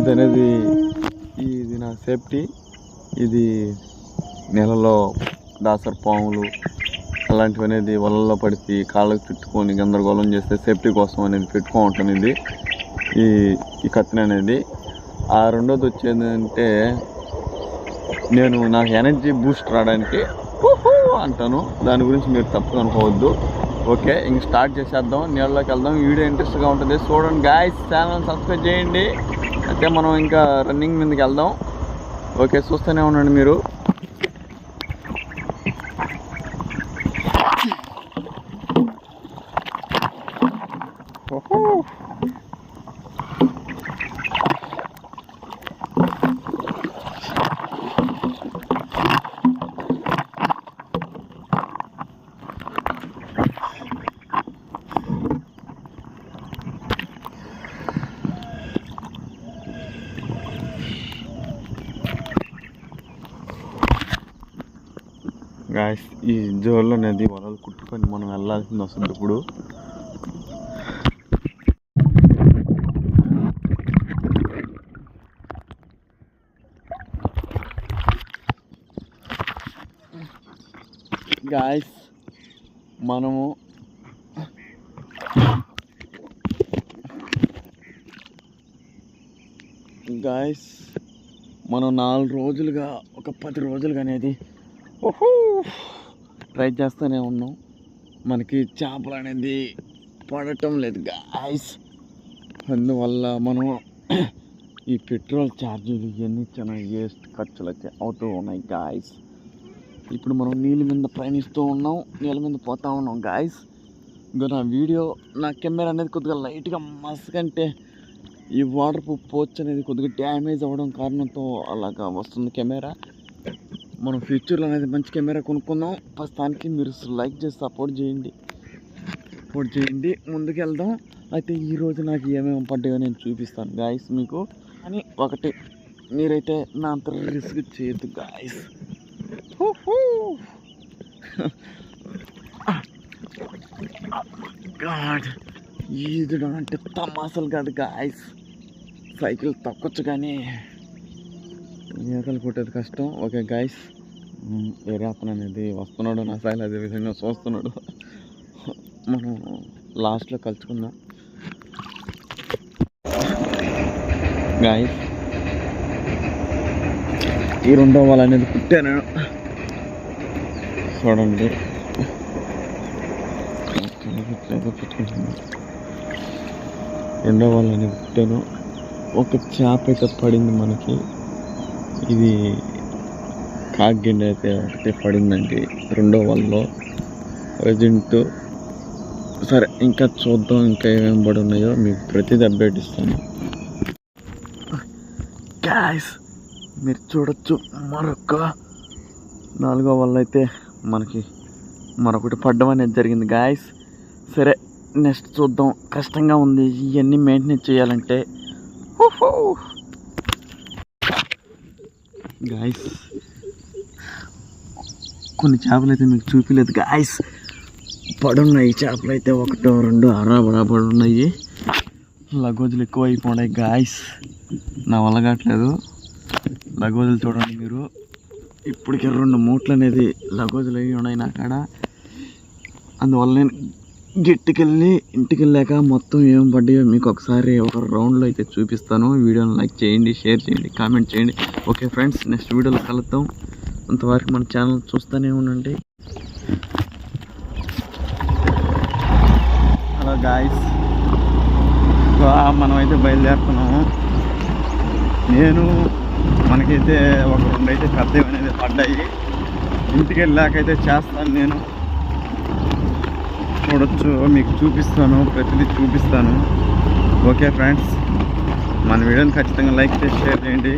ఇది అనేది ఇది నా సేఫ్టీ. ఇది నెలలో దాసర్ పాములు అలాంటివి అనేది వలల్లో పడితే కాళ్ళకు చుట్టుకొని గందరగోళం చేస్తే సేఫ్టీ కోసం అనేది పెట్టుకుంటాను. ఇది ఈ కత్తిని అనేది. ఆ రెండోది వచ్చేది అంటే నాకు ఎనర్జీ బూస్ట్ రావడానికి అంటాను. దాని గురించి మీరు తప్పుగా అనుకోవద్దు. ఓకే, ఇంక స్టార్ట్ చేసేద్దాం, నీళ్ళలోకి వెళ్దాం. వీడియో ఇంట్రెస్ట్గా ఉంటుంది, చూడండి గాయ్స్. ఛానల్ సబ్స్క్రైబ్ చేయండి. అయితే మనం ఇంకా రన్నింగ్ మీదకి వెళ్దాం. ఓకే, చూస్తూనే ఉండండి మీరు. గాయస్, ఈ జోల్లో నది వలలు కుట్టుకొని మనం వెళ్ళాల్సింది వస్తుంది ఇప్పుడు. గాయస్, మనం 4 రోజులుగా ఒక 10 రోజులుగా అనేది ట్రై చేస్తూనే ఉన్నాం. మనకి చేపలు అనేది పడటం లేదు గాయస్. అందువల్ల మనం ఈ పెట్రోల్ ఛార్జీలు ఇవన్నీ చాలా వేస్ట్ ఖర్చులు అయితే అవుతూ ఉన్నాయి గాయస్. ఇప్పుడు మనం నీళ్ళ మీద ప్రయాణిస్తూ ఉన్నాం, నీళ్ళ మీద పోతూ ఉన్నాం గాయస్. ఇంకా నా కెమెరా అనేది కొద్దిగా లైట్గా మస్కంటే ఈ వాటర్ ప్రూఫ్ పోచ్ అనేది కొద్దిగా డ్యామేజ్ అవ్వడం కారణంతో అలాగా వస్తుంది కెమెరా. మనం ఫ్యూచర్లో అనేది మంచి కెమెరా కొనుక్కుందాం. ప్రస్తుతానికి మీరు లైక్ చేసి సపోర్ట్ చేయండి. ముందుకు వెళ్దాం. అయితే ఈరోజు నాకు ఏమేమి పడ్డాయో నేను చూపిస్తాను గాయస్ మీకు. అని ఒకటి, మీరైతే నా అంత రిస్క్ చేయొద్దు గాయస్. గాడ్, ఈదడం అంటే తమాసలు కాదు గాయస్. సైకిల్ తొక్కొచ్చు కానీ ఈతలు కొట్టేది కష్టం. ఓకే గాయస్, వేరే అతను అనేది వస్తున్నాడు, నా సైల్ అదే విధంగా చూస్తున్నాడు. మనం లాస్ట్లో కలుసుకుందాం గాయస్. ఈ రెండో వాళ్ళు అనేది కుట్టాను చూడండి. రెండో వాళ్ళు అనేది కుట్టాను. ఒక చేప అయితే పడింది మనకి. ఇది కాకిగండి అయితే ఒకటే పడిందండి రెండో వాళ్ళలో ప్రజెంట్. సరే, ఇంకా చూద్దాం ఇంకా ఏమేమి పడి ఉన్నాయో మీకు ప్రతిదీ అప్డేట్ ఇస్తాను గాయ్స్. మీరు చూడొచ్చు, మరొక 4వ వల్ల అయితే మనకి మరొకటి పడ్డం అనేది జరిగింది గాయ్స్. సరే, నెక్స్ట్ చూద్దాం. కష్టంగా ఉంది ఇవన్నీ మెయింటైన్ చేయాలంటే గాయస్. కొన్ని చేపలు అయితే మీకు చూపించలేదు గాయస్, పడున్నాయి చేపలు అయితే. 1, 2 అరాబరా పడున్నాయి. లగోజులు ఎక్కువ అయిపోయినాయి గాయస్, నా వల్ల కావట్లేదు. లగోజులు చూడండి మీరు. ఇప్పటికే 2 మూటలు అనేది లగోజులు అవి ఉన్నాయి నా కాడ. అందువల్ల నేను ఇంటికి వెళ్ళాక మొత్తం ఏం పడ్డాయో మీకు ఒకసారి ఒక రౌండ్లో అయితే చూపిస్తాను. వీడియోని లైక్ చేయండి, షేర్ చేయండి, కామెంట్ చేయండి. ఓకే ఫ్రెండ్స్, నెక్స్ట్ వీడియోలో కలుద్దాం. అంతవరకు మన ఛానల్ చూస్తూనే ఉండండి. హలో గాయస్, మనమైతే బయలుదేరుతున్నాము. మనకైతే ఒక 2 అయితే పెద్దవి అనేది పడ్డాయి. ఇంటికి వెళ్ళాకైతే చేస్తాను నేను. చూడొచ్చు, మీకు చూపిస్తాను, ప్రతిదీ చూపిస్తాను. ఓకే ఫ్రెండ్స్, మన వీడియోని ఖచ్చితంగా లైక్ చేసి షేర్ చేయండి.